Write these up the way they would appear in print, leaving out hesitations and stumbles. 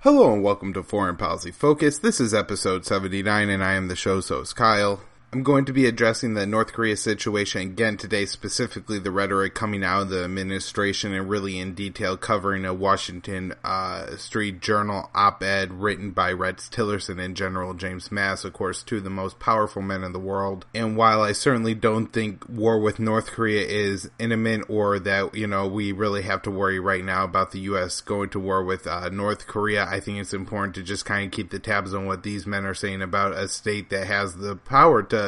Hello and welcome to Foreign Policy Focus. This is episode 79 and I am the show's host, Kyle. I'm going to be addressing the North Korea situation again today, specifically the rhetoric coming out of the administration and really in detail covering a Washington Street Journal op-ed written by Tillerson and General James Mattis, of course, two of the most powerful men in the world. And while I certainly don't think war with North Korea is imminent or that, we really have to worry right now about the U.S. going to war with North Korea, I think it's important to just kind of keep the tabs on what these men are saying about a state that has the power to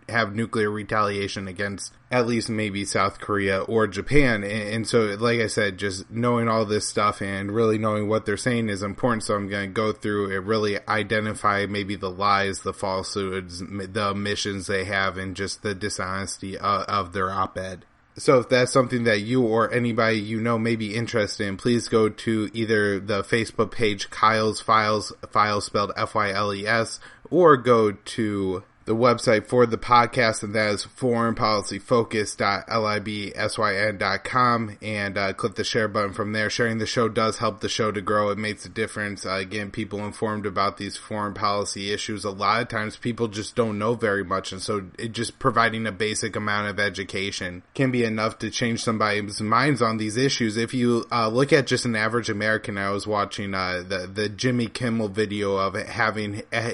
have nuclear retaliation against at least maybe South Korea or Japan. And so, like I said, just knowing all this stuff and really knowing what they're saying is important. So I'm going to go through it, really identify maybe the lies, the falsehoods, the omissions they have, and just the dishonesty of their op-ed. So if that's something that you or anybody may be interested in, please go to either the Facebook page Kyle's Files spelled Files, or go to the website for the podcast, and that is foreignpolicyfocus.libsyn.com, and click the share button from there. Sharing the show does help the show to grow. It makes a difference. Again, people informed about these foreign policy issues. A lot of times people just don't know very much, and so just providing a basic amount of education can be enough to change somebody's minds on these issues. If you look at just an average American, I was watching the Jimmy Kimmel video of it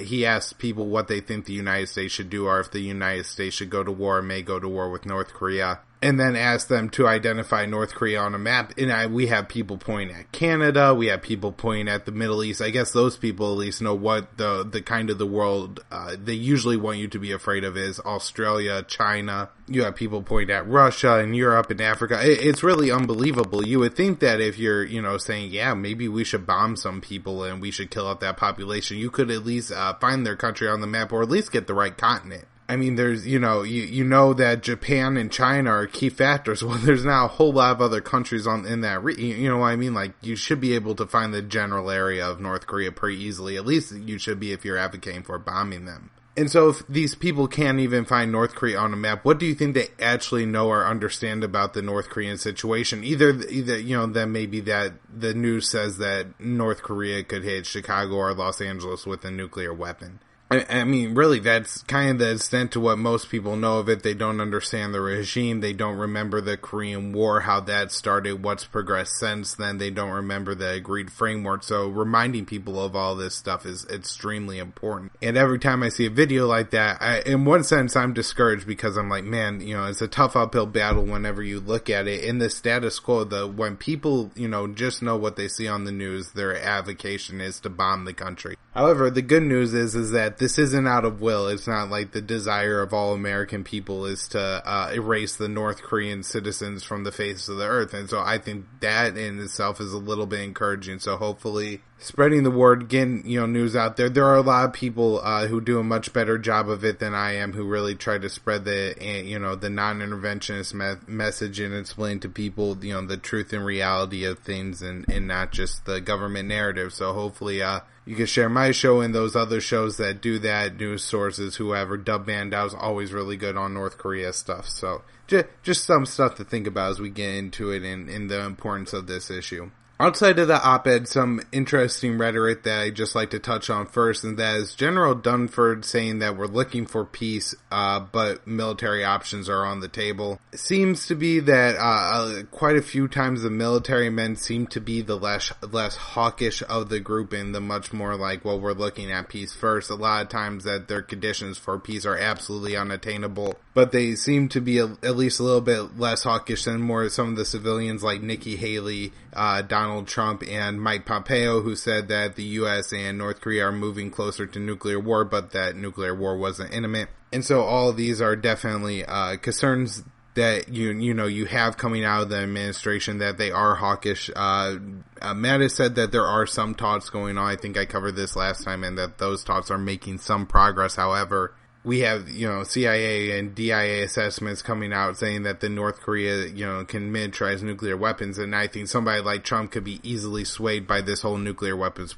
he asked people what they think the United States should do, or if the United States should go to war or may go to war with North Korea, and then ask them to identify North Korea on a map. And we have people pointing at Canada, we have people pointing at the Middle East. I guess those people at least know what the kind of the world they usually want you to be afraid of is Australia, China. You have people pointing at Russia and Europe and Africa. It's really unbelievable. You would think that if you're, saying, yeah, maybe we should bomb some people and we should kill out that population, you could at least find their country on the map, or at least get the right continent. I mean, there's, you know that Japan and China are key factors. Well, there's now a whole lot of other countries in that you know what I mean? Like, you should be able to find the general area of North Korea pretty easily. At least you should be if you're advocating for bombing them. And so if these people can't even find North Korea on a map, what do you think they actually know or understand about the North Korean situation? Either then maybe that the news says that North Korea could hit Chicago or Los Angeles with a nuclear weapon. I mean, really, that's kind of the extent to what most people know of it. They don't understand the regime. They don't remember the Korean War, how that started, what's progressed since then. They don't remember the agreed framework. So reminding people of all this stuff is extremely important. And every time I see a video like that, in one sense, I'm discouraged because I'm like, man, it's a tough uphill battle whenever you look at it. In the status quo, when people, just know what they see on the news, their avocation is to bomb the country. However, the good news is that this isn't out of will. It's not like the desire of all American people is to erase the North Korean citizens from the face of the earth. And so I think that in itself is a little bit encouraging. So hopefully spreading the word, getting, news out there. There are a lot of people who do a much better job of it than I am, who really try to spread the non-interventionist message and explain to people, the truth and reality of things and not just the government narrative. So hopefully, you can share my show and those other shows that do that, news sources, whoever. Dub Bandow's always really good on North Korea stuff. So just some stuff to think about as we get into it and the importance of this issue. Outside of the op-ed, some interesting rhetoric that I just like to touch on first, and that is General Dunford saying that we're looking for peace, but military options are on the table. It seems to be that quite a few times the military men seem to be the less hawkish of the group and the much more like, well, we're looking at peace first. A lot of times that their conditions for peace are absolutely unattainable, but they seem to be at least a little bit less hawkish than more some of the civilians like Nikki Haley, Donald Trump, and Mike Pompeo, who said that the U.S. and North Korea are moving closer to nuclear war, but that nuclear war wasn't imminent. And so all of these are definitely concerns that you have coming out of the administration, that they are hawkish. Mattis said that there are some talks going on. I think I covered this last time, and that those talks are making some progress. However, we have, CIA and DIA assessments coming out saying that the North Korea, can militarize nuclear weapons. And I think somebody like Trump could be easily swayed by this whole nuclear weapons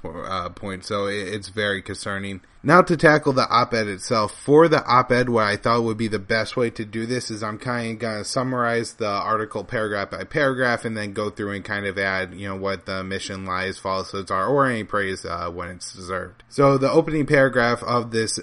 point. So it's very concerning. Now to tackle the op-ed itself. For the op-ed, what I thought would be the best way to do this is I'm kind of going to summarize the article paragraph by paragraph and then go through and kind of add, what the mission, lies, falsehoods are, or any praise when it's deserved. So the opening paragraph of this,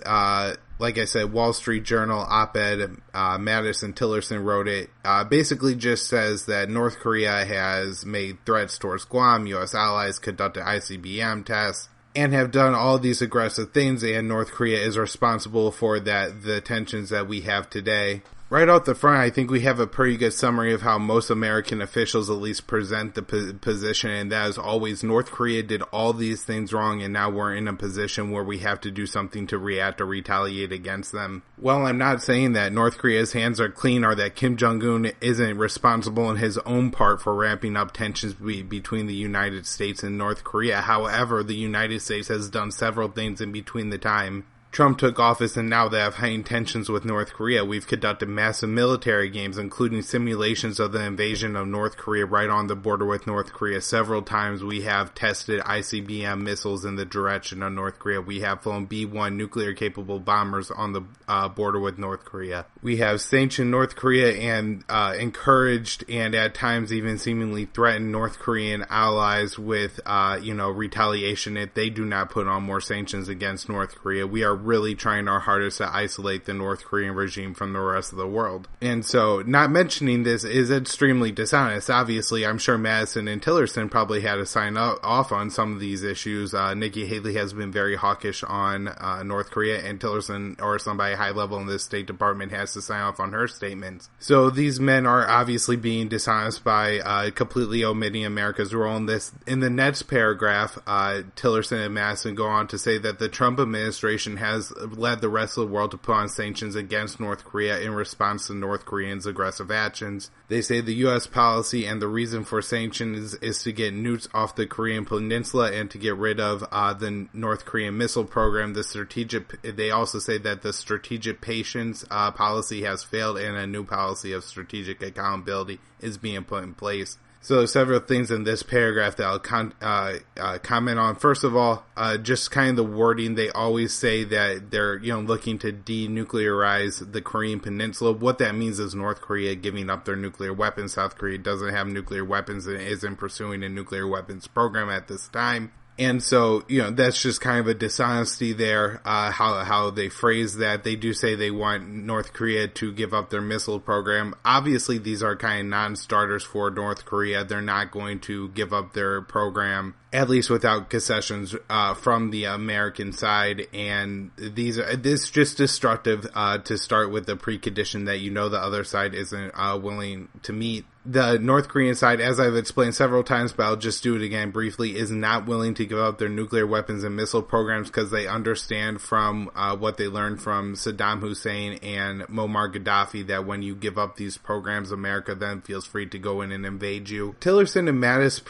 like I said, Wall Street Journal op-ed, Mattis and Tillerson wrote it, basically just says that North Korea has made threats towards Guam, U.S. allies, conducted ICBM tests, and have done all these aggressive things, and North Korea is responsible for the tensions that we have today. Right out the front, I think we have a pretty good summary of how most American officials at least present the position, and that is always North Korea did all these things wrong, and now we're in a position where we have to do something to react or retaliate against them. Well, I'm not saying that North Korea's hands are clean or that Kim Jong-un isn't responsible in his own part for ramping up tensions between the United States and North Korea. However, the United States has done several things in between the time Trump took office, and now they have heightened tensions with North Korea. We've conducted massive military games, including simulations of the invasion of North Korea right on the border with North Korea. Several times we have tested ICBM missiles in the direction of North Korea. We have flown B-1 nuclear-capable bombers on the border with North Korea. We have sanctioned North Korea and encouraged and at times even seemingly threatened North Korean allies with, retaliation if they do not put on more sanctions against North Korea. We are really trying our hardest to isolate the North Korean regime from the rest of the world. And so not mentioning this is extremely dishonest. Obviously, I'm sure Mattis and Tillerson probably had to sign off on some of these issues. Nikki Haley has been very hawkish on North Korea, and Tillerson or somebody high level in the State Department has to sign off on her statements. So these men are obviously being dishonest by completely omitting America's role in this. In the next paragraph, Tillerson and Mattis go on to say that the Trump administration has led the rest of the world to put on sanctions against North Korea in response to North Koreans' aggressive actions. They say the U.S. policy and the reason for sanctions is to get nukes off the Korean peninsula and to get rid of the North Korean missile program. They also say that the strategic patience policy has failed and a new policy of strategic accountability is being put in place. So several things in this paragraph that I'll comment on. First of all, just kind of the wording. They always say that they're, looking to denuclearize the Korean peninsula. What that means is North Korea giving up their nuclear weapons. South Korea doesn't have nuclear weapons and isn't pursuing a nuclear weapons program at this time. And so, that's just kind of a dishonesty there, how they phrase that. They do say they want North Korea to give up their missile program. Obviously, these are kind of non-starters for North Korea. They're not going to give up their program, at least without concessions from the American side. And this is just destructive to start with the precondition that the other side isn't willing to meet. The North Korean side, as I've explained several times, but I'll just do it again briefly, is not willing to give up their nuclear weapons and missile programs because they understand from what they learned from Saddam Hussein and Muammar Gaddafi that when you give up these programs, America then feels free to go in and invade you. Tillerson and Mattis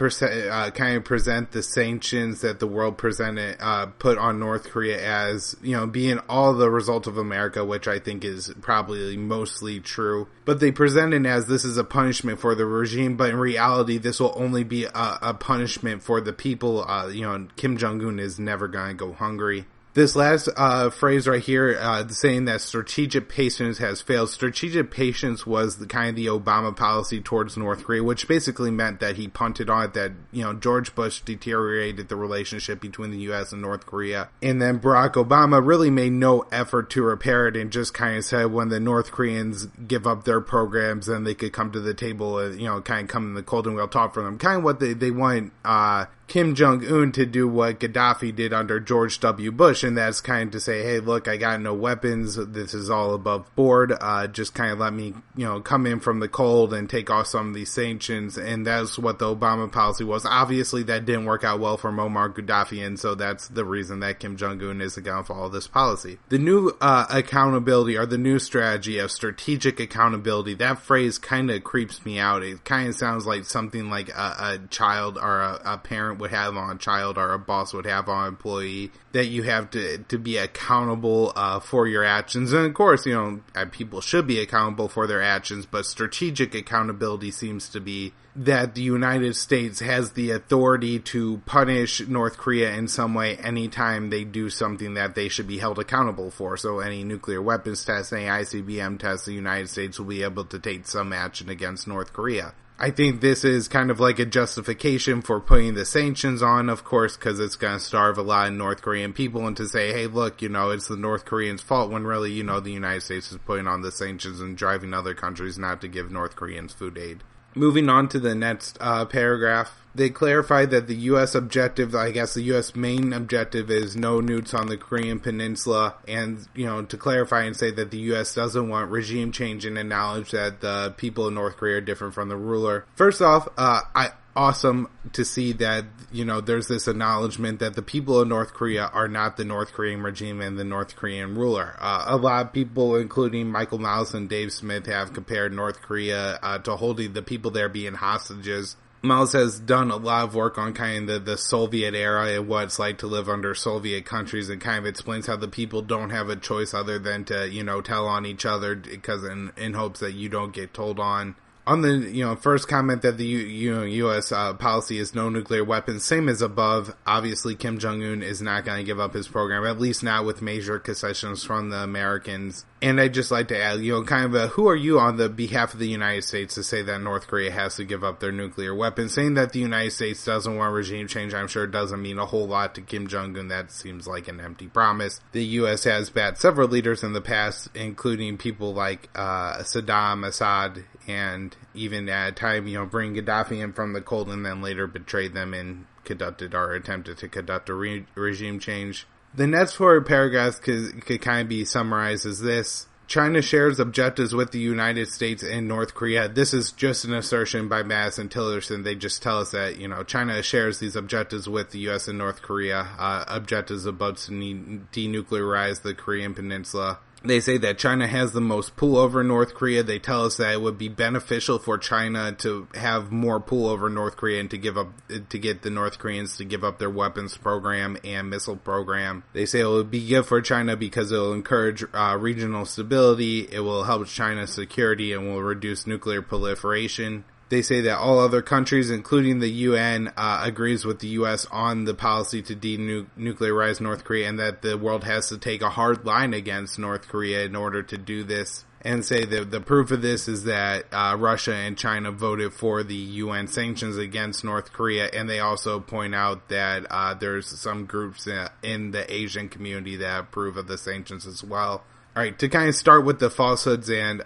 kind of present the sanctions that the world put on North Korea as, being all the result of America, which I think is probably mostly true. But they present it as this is a punishment for the regime, but in reality, this will only be a punishment for the people. Kim Jong-un is never going to go hungry. This last phrase right here, saying that strategic patience has failed. Strategic patience was the Obama policy towards North Korea, which basically meant that he punted on it, that, George Bush deteriorated the relationship between the U.S. and North Korea. And then Barack Obama really made no effort to repair it and just kind of said when the North Koreans give up their programs, then they could come to the table, kind of come in the cold and we'll talk for them. Kind of what they want, Kim Jong-un to do what Gaddafi did under George W. Bush, and that's kind of to say, hey, look, I got no weapons, this is all above board, just kind of let me, come in from the cold and take off some of these sanctions, and that's what the Obama policy was. Obviously, that didn't work out well for Muammar Gaddafi, and so that's the reason that Kim Jong-un isn't going to follow this policy. The new accountability, or the new strategy of strategic accountability, that phrase kind of creeps me out. It kind of sounds like something like a child or a parent would have on a child or a boss would have on an employee, that you have to be accountable for your actions. And of course, people should be accountable for their actions, but strategic accountability seems to be that the United States has the authority to punish North Korea in some way anytime they do something that they should be held accountable for. So any nuclear weapons tests, any ICBM tests, the United States will be able to take some action against North Korea. I think this is kind of like a justification for putting the sanctions on, of course, because it's going to starve a lot of North Korean people, and to say, hey, look, it's the North Koreans' fault, when really, the United States is putting on the sanctions and driving other countries not to give North Koreans food aid. Moving on to the next paragraph, they clarified that the U.S. objective, I guess the U.S. main objective, is no nukes on the Korean Peninsula, and, to clarify and say that the U.S. doesn't want regime change and acknowledge that the people of North Korea are different from the ruler. First off, awesome to see that, there's this acknowledgement that the people of North Korea are not the North Korean regime and the North Korean ruler. A lot of people, including Michael Malice and Dave Smith, have compared North Korea to holding the people there being hostages. Malice has done a lot of work on kind of the Soviet era and what it's like to live under Soviet countries, and kind of explains how the people don't have a choice other than to, tell on each other, because in hopes that you don't get told on. On the, first comment that the U.S. policy is no nuclear weapons, same as above. Obviously, Kim Jong-un is not going to give up his program, at least not with major concessions from the Americans. And I'd just like to add, kind of who are you on the behalf of the United States to say that North Korea has to give up their nuclear weapons? Saying that the United States doesn't want regime change, I'm sure doesn't mean a whole lot to Kim Jong-un. That seems like an empty promise. The U.S. has backed several leaders in the past, including people like Saddam, Assad, and even at a time, bring Gaddafi in from the cold, and then later betrayed them and conducted or attempted to conduct a regime change. The next four paragraphs could kind of be summarized as this. China shares objectives with the United States and North Korea. This is just an assertion by Mattis and Tillerson. They just tell us that, China shares these objectives with the U.S. and North Korea, objectives about to denuclearize the Korean Peninsula. They say that China has the most pull over North Korea. They tell us that it would be beneficial for China to have more pull over North Korea and to get the North Koreans to give up their weapons program and missile program. They say it would be good for China because it will encourage regional stability. It will help China's security and will reduce nuclear proliferation. They say that all other countries, including the UN, agrees with the U.S. on the policy to denuclearize North Korea, and that the world has to take a hard line against North Korea in order to do this. And say that the proof of this is that Russia and China voted for the UN sanctions against North Korea, and they also point out that there's some groups in the Asian community that approve of the sanctions as well. Alright, to kind of start with the falsehoods and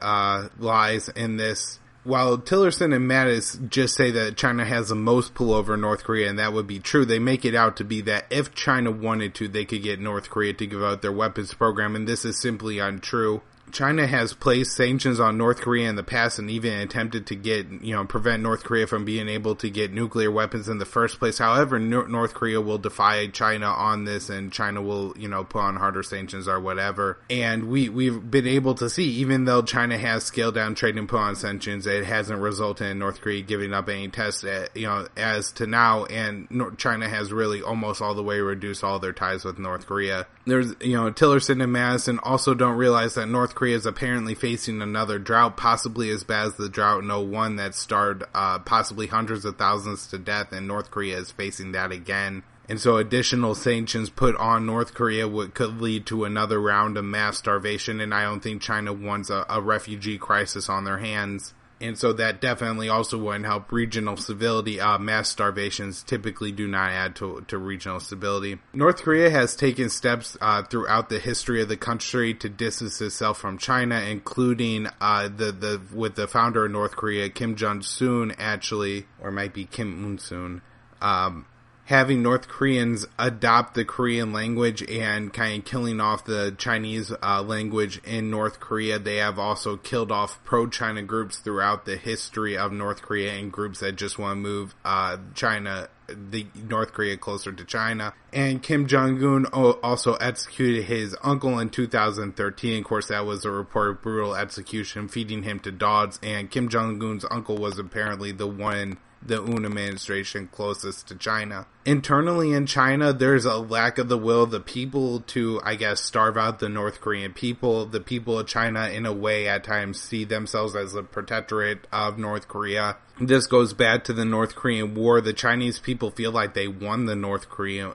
lies in this, while Tillerson and Mattis just say that China has the most pull over North Korea, and that would be true, they make it out to be that if China wanted to, they could get North Korea to give out their weapons program, and this is simply untrue. China has placed sanctions on North Korea in the past and even attempted to prevent North Korea from being able to get nuclear weapons in the first place. However, North Korea will defy China on this, and China will, put on harder sanctions or whatever. And we've been able to see, even though China has scaled down trade and put on sanctions, it hasn't resulted in North Korea giving up any tests, as to now, and China has really almost all the way reduced all their ties with North Korea. There's, Tillerson and Madison also don't realize that North Korea is apparently facing another drought, possibly as bad as the drought in 2001 that starved possibly hundreds of thousands to death, and North Korea is facing that again. And so additional sanctions put on North Korea could lead to another round of mass starvation, and I don't think China wants a refugee crisis on their hands. And so that definitely also wouldn't help regional stability. Mass starvations typically do not add to regional stability. North Korea has taken steps throughout the history of the country to distance itself from China, including with the founder of North Korea, Kim Jong-un, actually, or it might be Kim Un-soon, having North Koreans adopt the Korean language and kind of killing off the Chinese language in North Korea. They have also killed off pro-China groups throughout the history of North Korea, and groups that just want to move North Korea closer to China. And Kim Jong-un also executed his uncle in 2013. Of course, that was a reported brutal execution, feeding him to dogs. And Kim Jong-un's uncle was apparently the one the UN administration closest to China. Internally in China, there's a lack of the will of the people to, I guess, starve out the North Korean people. The people of China, in a way, at times see themselves as a protectorate of North Korea. This goes back to the North Korean War. The Chinese people feel like they won the North Korean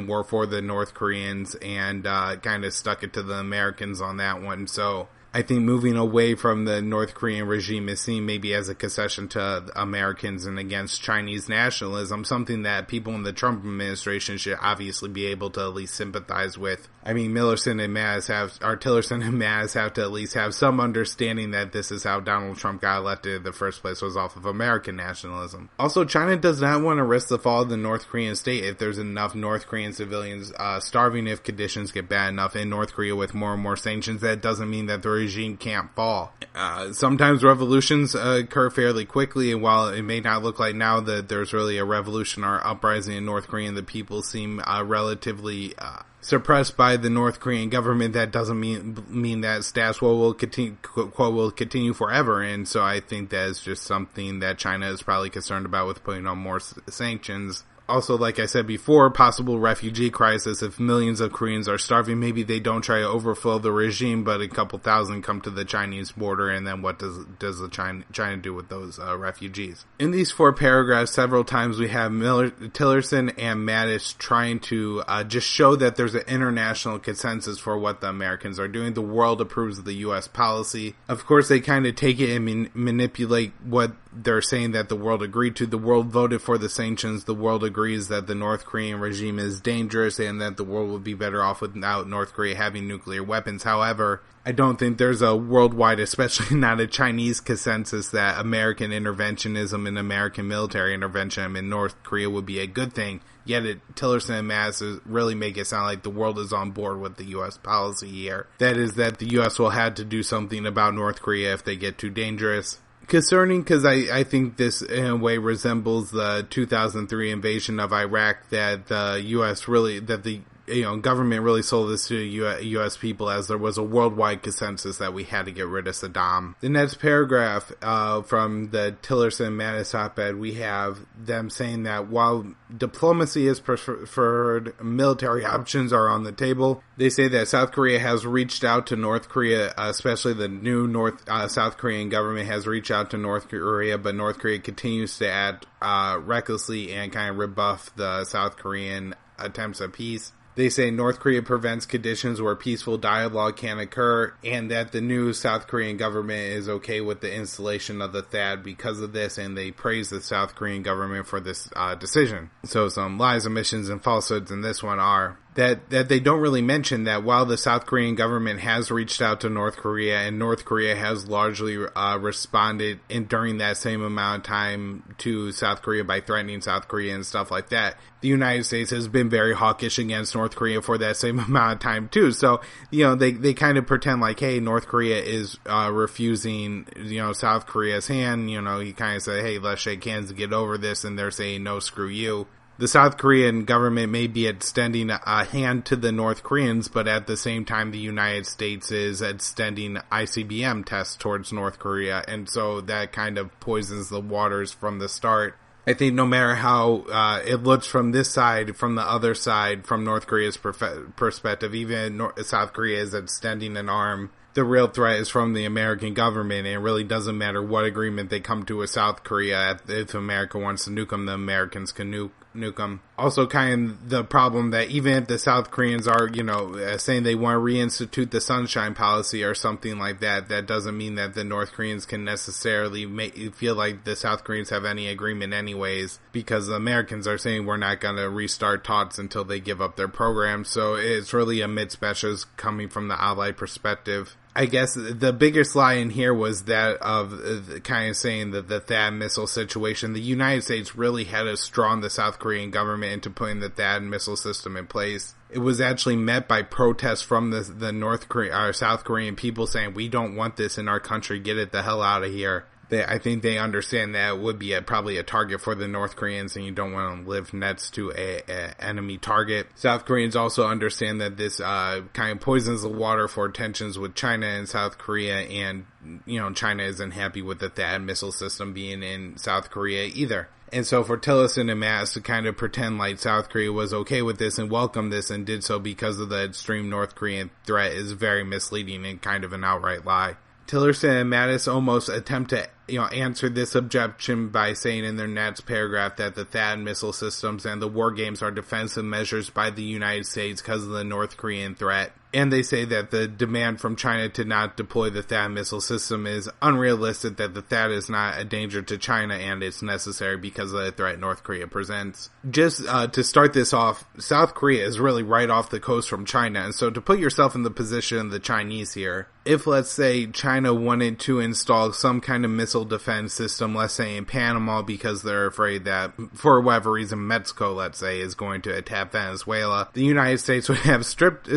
War for the North Koreans and kind of stuck it to the Americans on that one. So I think moving away from the North Korean regime is seen maybe as a concession to Americans and against Chinese nationalism, something that people in the Trump administration should obviously be able to at least sympathize with. I mean, Tillerson and Mattis have to at least have some understanding that this is how Donald Trump got elected in the first place, was off of American nationalism. Also, China does not want to risk the fall of the North Korean state if there's enough North Korean civilians starving if conditions get bad enough in North Korea with more and more sanctions. That doesn't mean that the regime can't fall. Sometimes revolutions occur fairly quickly, and while it may not look like now that there's really a revolution or uprising in North Korea, the people seem relatively suppressed by the North Korean government. That doesn't mean that status quo will continue forever, and so I think that is just something that China is probably concerned about with putting on more sanctions. Also, like I said before, possible refugee crisis. If millions of Koreans are starving, maybe they don't try to overflow the regime, but a couple thousand come to the Chinese border, and then what does the China do with those refugees? In these 4 paragraphs, several times we have Tillerson and Mattis trying to just show that there's an international consensus for what the Americans are doing. The world approves of the U.S. policy. Of course, they kind of take it and manipulate what they're saying that the world agreed to. The world voted for the sanctions. The world agrees that the North Korean regime is dangerous and that the world would be better off without North Korea having nuclear weapons. However, I don't think there's a worldwide, especially not a Chinese consensus, that American interventionism and American military intervention in North Korea would be a good thing. Yet Tillerson and Mattis really make it sound like the world is on board with the U.S. policy here. That is that the U.S. will have to do something about North Korea if they get too dangerous. Concerning, because I think this in a way resembles the 2003 invasion of Iraq, that the U.S. really, that the government really sold this to U.S. people, as there was a worldwide consensus that we had to get rid of Saddam. The next paragraph from the Tillerson and Mattis op-ed, we have them saying that while diplomacy is preferred, military options are on the table. They say that South Korea has reached out to North Korea, especially the new South Korean government has reached out to North Korea, but North Korea continues to act recklessly and kind of rebuff the South Korean attempts at peace. They say North Korea prevents conditions where peaceful dialogue can occur, and that the new South Korean government is okay with the installation of the THAAD because of this, and they praise the South Korean government for this decision. So some lies, omissions, and falsehoods in this one are that they don't really mention that while the South Korean government has reached out to North Korea, and North Korea has largely responded during that same amount of time to South Korea by threatening South Korea and stuff like that, the United States has been very hawkish against North Korea for that same amount of time too. So, they kind of pretend like, hey, North Korea is refusing, South Korea's hand. You kind of say, hey, let's shake hands and get over this, and they're saying, no, screw you. The South Korean government may be extending a hand to the North Koreans, but at the same time, the United States is extending ICBM tests towards North Korea, and so that kind of poisons the waters from the start. I think no matter how it looks from this side, from the other side, from North Korea's perspective, even South Korea is extending an arm. The real threat is from the American government, and it really doesn't matter what agreement they come to with South Korea. If America wants to nuke them, the Americans can nuke them. Also, kind of the problem that even if the South Koreans are, saying they want to reinstitute the Sunshine Policy or something like that, that doesn't mean that the North Koreans can necessarily feel like the South Koreans have any agreement anyways, because the Americans are saying we're not going to restart talks until they give up their program. So it's really a mixed message coming from the Allied perspective. I guess the biggest lie in here was that of kind of saying that the THAAD missile situation, the United States really had to strong the South Korean government into putting the THAAD missile system in place. It was actually met by protests from the South Korean people saying, we don't want this in our country, get it the hell out of here. I think they understand that it would be probably a target for the North Koreans, and you don't want to live next to a enemy target. South Koreans also understand that this kind of poisons the water for tensions with China and South Korea, and China isn't happy with the THAAD missile system being in South Korea either. And so for Tillerson and Mattis to kind of pretend like South Korea was okay with this and welcomed this and did so because of the extreme North Korean threat is very misleading and kind of an outright lie. Tillerson and Mattis almost attempt to, answer this objection by saying in their next paragraph that the THAAD missile systems and the war games are defensive measures by the United States because of the North Korean threat. And they say that the demand from China to not deploy the THAAD missile system is unrealistic, that the THAAD is not a danger to China and it's necessary because of the threat North Korea presents. Just to start this off, South Korea is really right off the coast from China, and so to put yourself in the position of the Chinese here, if let's say China wanted to install some kind of missile defense system, let's say in Panama, because they're afraid that for whatever reason Mexico, let's say, is going to attack Venezuela, the United States would have strict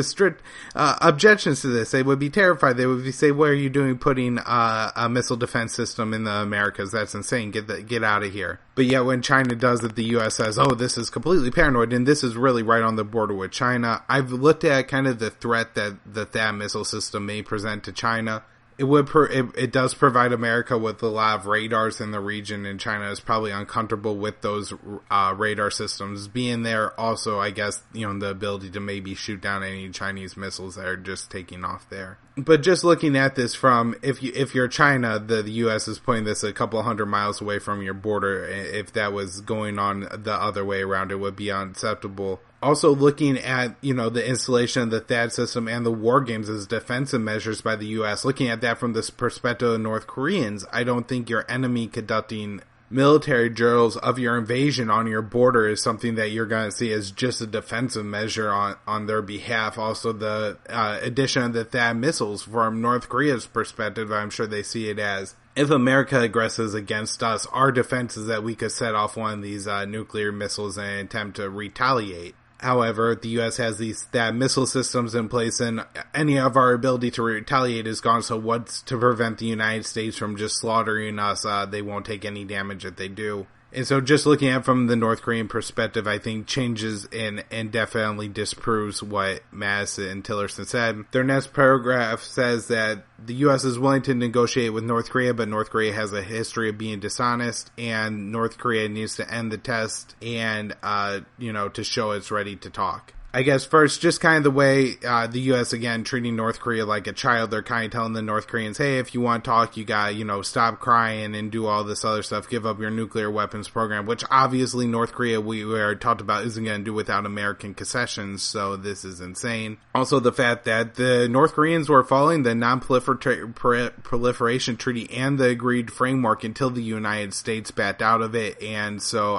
objections to this. They would be terrified. They would say, "What are you doing putting a missile defense system in the Americas? That's insane. Get out of here." But yet when China does it, the U.S. says, "Oh, this is completely paranoid," and this is really right on the border with China. I've looked at kind of the threat that that missile system may present to China. It does provide America with a lot of radars in the region, and China is probably uncomfortable with those radar systems being there. Also, I guess, the ability to maybe shoot down any Chinese missiles that are just taking off there. But just looking at this from, if you're China, the U.S. is putting this a couple hundred miles away from your border. If that was going on the other way around, it would be unacceptable. Also looking at, the installation of the THAAD system and the war games as defensive measures by the U.S., looking at that from this perspective of North Koreans, I don't think your enemy conducting military drills of your invasion on your border is something that you're going to see as just a defensive measure on their behalf. Also, the addition of the THAAD missiles from North Korea's perspective, I'm sure they see it as, if America aggresses against us, our defense is that we could set off one of these nuclear missiles and attempt to retaliate. However, the U.S. has these THAAD missile systems in place, and any of our ability to retaliate is gone, so what's to prevent the United States from just slaughtering us? They won't take any damage if they do. And so just looking at it from the North Korean perspective, I think changes and definitely disproves what Mattis and Tillerson said. Their next paragraph says that the U.S. is willing to negotiate with North Korea, but North Korea has a history of being dishonest, and North Korea needs to end the test and, to show it's ready to talk. I guess first, just kind of the way the U.S., again, treating North Korea like a child. They're kind of telling the North Koreans, hey, if you want to talk, you got to, stop crying and do all this other stuff. Give up your nuclear weapons program, which obviously North Korea, we already talked about, isn't going to do without American concessions. So this is insane. Also, the fact that the North Koreans were following the non-proliferation treaty and the agreed framework until the United States backed out of it. And so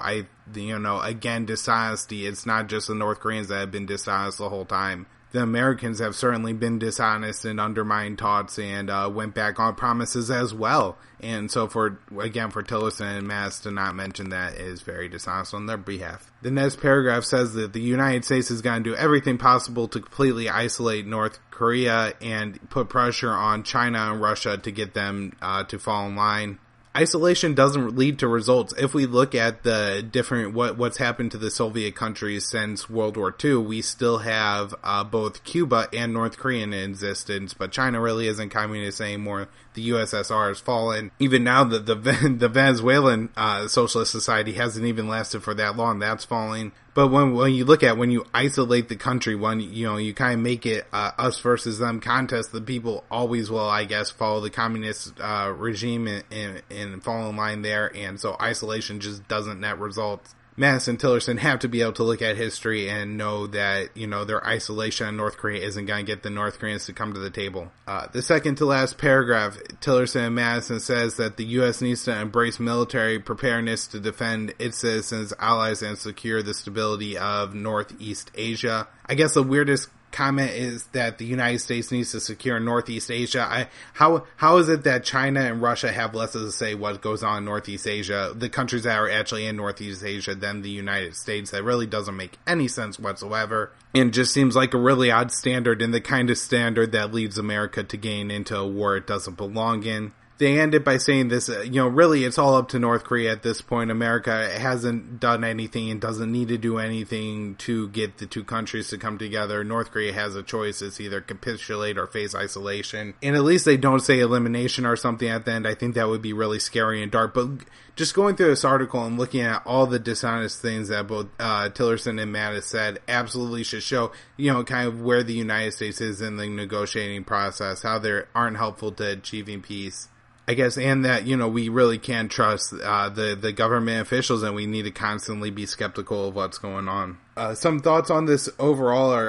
again, dishonesty. It's not just the North Koreans that have been dishonest the whole time. The Americans have certainly been dishonest and undermined talks and went back on promises as well. And so for Tillerson and Mattis to not mention that is very dishonest on their behalf. The next paragraph says that the United States is going to do everything possible to completely isolate North Korea and put pressure on China and Russia to get them to fall in line. Isolation doesn't lead to results. If we look at the different what's happened to the Soviet countries since World War II, we still have both Cuba and North Korea in existence, but China really isn't communist anymore. The USSR has fallen. Even now, the Venezuelan Socialist Society hasn't even lasted for that long. That's falling. But when you isolate the country, when you kind of make it us versus them contest, the people always will, I guess, follow the communist regime and fall in line there, and so isolation just doesn't net results. Mattis and Tillerson have to be able to look at history and know that, their isolation of North Korea isn't going to get the North Koreans to come to the table. The second to last paragraph, Tillerson and Mattis says that the U.S. needs to embrace military preparedness to defend its citizens, allies, and secure the stability of Northeast Asia. I guess the weirdest comment is that the United States needs to secure Northeast Asia. How is it that China and Russia have less to say what goes on in Northeast Asia, the countries that are actually in Northeast Asia, than the United States? That really doesn't make any sense whatsoever, and just seems like a really odd standard, and the kind of standard that leads America to gain into a war it doesn't belong in. they end it by saying this, really it's all up to North Korea at this point. America hasn't done anything and doesn't need to do anything to get the two countries to come together. North Korea has a choice. It's either capitulate or face isolation. And at least they don't say elimination or something at the end. I think that would be really scary and dark. But just going through this article and looking at all the dishonest things that both Tillerson and Mattis said absolutely should show, kind of where the United States is in the negotiating process, how they aren't helpful to achieving peace. I guess, and that, we really can't trust the government officials, and we need to constantly be skeptical of what's going on. Some thoughts on this overall are,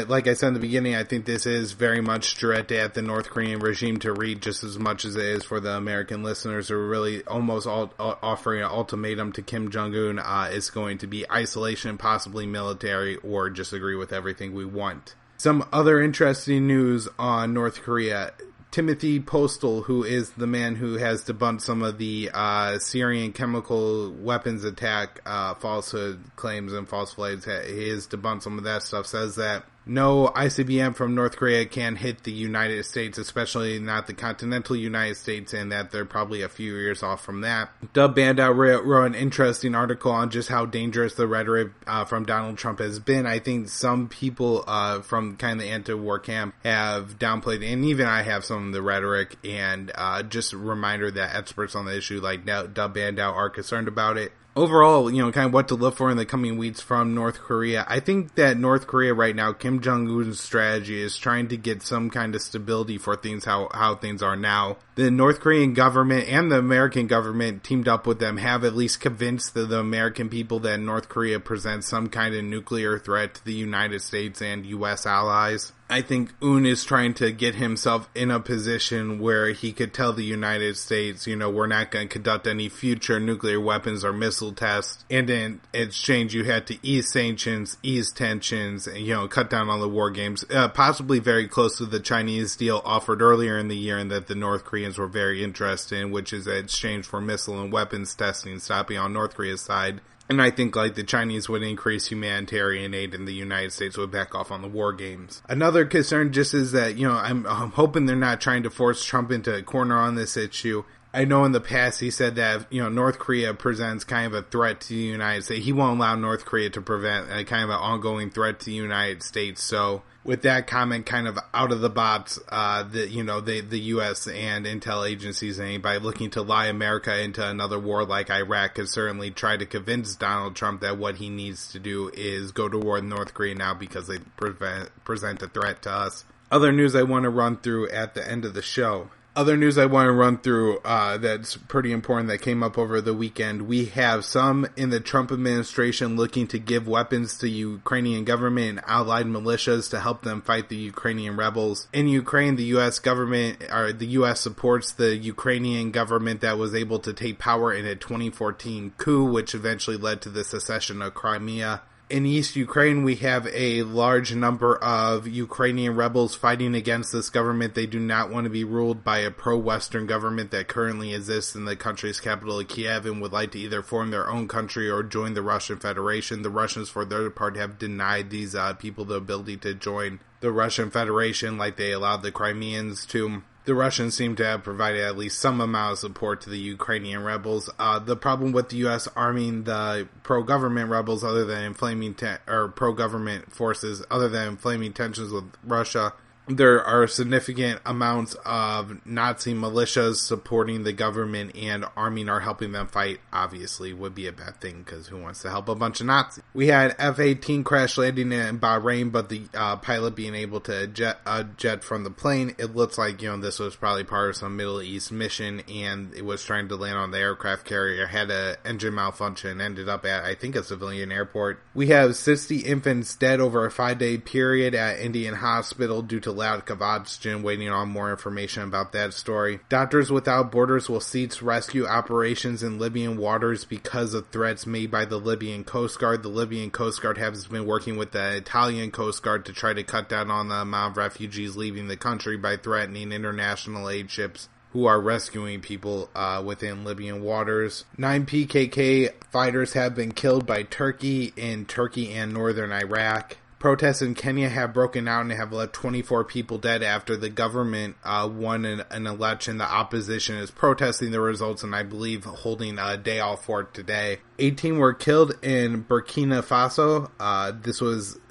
like I said in the beginning, I think this is very much directed at the North Korean regime to read just as much as it is for the American listeners who are really almost offering an ultimatum to Kim Jong-un. It's going to be isolation, possibly military, or just agree with everything we want. Some other interesting news on North Korea. Timothy Postal, who is the man who has debunked some of the Syrian chemical weapons attack falsehood claims and false flags, he has debunked some of that stuff, says that no ICBM from North Korea can hit the United States, especially not the continental United States, and that they're probably a few years off from that. Dub Bandow wrote an interesting article on just how dangerous the rhetoric from Donald Trump has been. I think some people from kind of the anti-war camp have downplayed, and even I have some of the rhetoric, and just a reminder that experts on the issue like Dub Bandow are concerned about it. Overall, kind of what to look for in the coming weeks from North Korea. I think that North Korea right now, Kim Jong-un's strategy is trying to get some kind of stability for things, how things are now. The North Korean government and the American government teamed up with them have at least convinced the American people that North Korea presents some kind of nuclear threat to the United States and U.S. allies. I think Un is trying to get himself in a position where he could tell the United States, we're not going to conduct any future nuclear weapons or missile tests. And in exchange, you had to ease sanctions, ease tensions, and, cut down on the war games, possibly very close to the Chinese deal offered earlier in the year and that the North Koreans were very interested in, which is an exchange for missile and weapons testing, stopping on North Korea's side. And I think the Chinese would increase humanitarian aid and the United States would back off on the war games. Another concern just is that, I'm hoping they're not trying to force Trump into a corner on this issue. I know in the past he said that, North Korea presents kind of a threat to the United States. He won't allow North Korea to prevent a kind of an ongoing threat to the United States. So with that comment kind of out of the box, the U.S. and intel agencies and anybody looking to lie America into another war like Iraq could certainly try to convince Donald Trump that what he needs to do is go to war with North Korea now because they present a threat to us. Other news I want to run through at the end of the show. Other news I want to run through that's pretty important that came up over the weekend. We have some in the Trump administration looking to give weapons to Ukrainian government and allied militias to help them fight the Ukrainian rebels. In Ukraine, the U.S. government, or the U.S. supports the Ukrainian government that was able to take power in a 2014 coup, which eventually led to the secession of Crimea. In East Ukraine, we have a large number of Ukrainian rebels fighting against this government. They do not want to be ruled by a pro-Western government that currently exists in the country's capital of Kiev and would like to either form their own country or join the Russian Federation. The Russians, for their part, have denied these people the ability to join the Russian Federation like they allowed the Crimeans to. The Russians seem to have provided at least some amount of support to the Ukrainian rebels. The problem with the U.S. arming the pro-government rebels, other than pro-government forces, other than inflaming tensions with Russia, there are significant amounts of Nazi militias supporting the government, and arming or helping them fight obviously would be a bad thing because who wants to help a bunch of Nazis? We had F-18 crash landing in Bahrain, but the pilot being able to jet from the plane. It looks like, this was probably part of some Middle East mission, and it was trying to land on the aircraft carrier, had an engine malfunction, ended up at, I think, a civilian airport. We have 60 infants dead over a 5-day period at Indian hospital due to lack of oxygen, waiting on more information about that story. Doctors Without Borders will cease rescue operations in Libyan waters because of threats made by the Libyan Coast Guard. The Libyan Coast Guard has been working with the Italian Coast Guard to try to cut down on the amount of refugees leaving the country by threatening international aid ships who are rescuing people within Libyan waters. 9 PKK fighters have been killed by Turkey in Turkey and northern Iraq. Protests in Kenya have broken out and have left 24 people dead after the government won an election. The opposition is protesting the results and I believe holding a day off for it today. 18 were killed in Burkina Faso.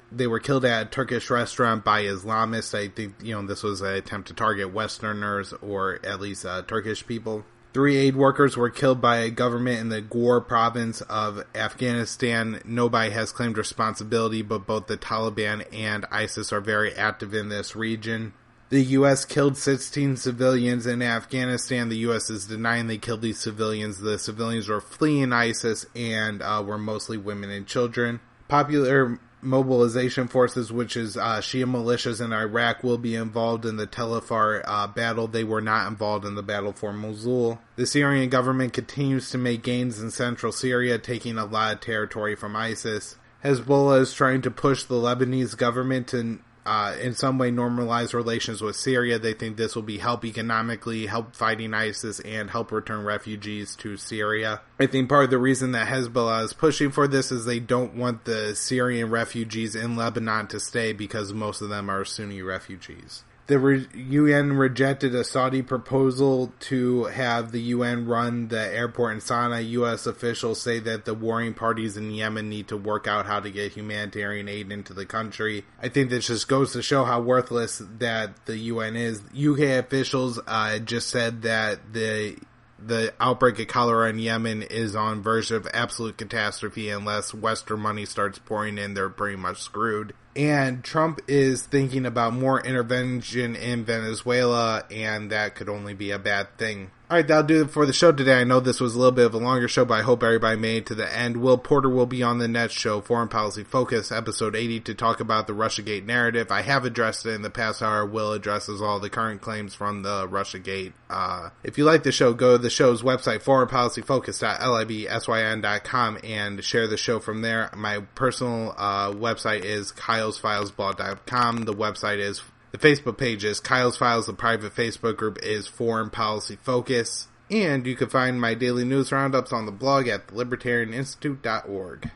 They were killed at a Turkish restaurant by Islamists. I think, this was an attempt to target Westerners or at least Turkish people. 3 aid workers were killed by a government in the Ghor province of Afghanistan. Nobody has claimed responsibility, but both the Taliban and ISIS are very active in this region. The U.S. killed 16 civilians in Afghanistan. The U.S. is denying they killed these civilians. The civilians were fleeing ISIS and were mostly women and children. Popular Mobilization Forces, which is Shia militias in Iraq, will be involved in the Telfar battle. They were not involved in the battle for Mosul. The Syrian government continues to make gains in central Syria, taking a lot of territory from ISIS. Hezbollah is trying to push the Lebanese government to in some way normalize relations with Syria. They think this will be help economically, help fighting ISIS, and help return refugees to Syria. I think part of the reason that Hezbollah is pushing for this is they don't want the Syrian refugees in Lebanon to stay because most of them are Sunni refugees. The UN rejected a Saudi proposal to have the UN run the airport in Sana'a. U.S. officials say that the warring parties in Yemen need to work out how to get humanitarian aid into the country. I think this just goes to show how worthless that the UN is. UK officials just said that the outbreak of cholera in Yemen is on verge of absolute catastrophe. Unless Western money starts pouring in, they're pretty much screwed. And Trump is thinking about more intervention in Venezuela, and that could only be a bad thing. Alright, that'll do it for the show today. I know this was a little bit of a longer show, but I hope everybody made it to the end. Will Porter will be on the next show, Foreign Policy Focus, episode 80, to talk about the Russiagate narrative. I have addressed it in the past hour. Will addresses all the current claims from the Russiagate. If you like the show, go to the show's website, foreignpolicyfocus.libsyn.com, and share the show from there. My personal website is kylesfilesblog.com. The Facebook page is Kyle's Files. The private Facebook group is Foreign Policy Focus. And you can find my daily news roundups on the blog at thelibertarianinstitute.org.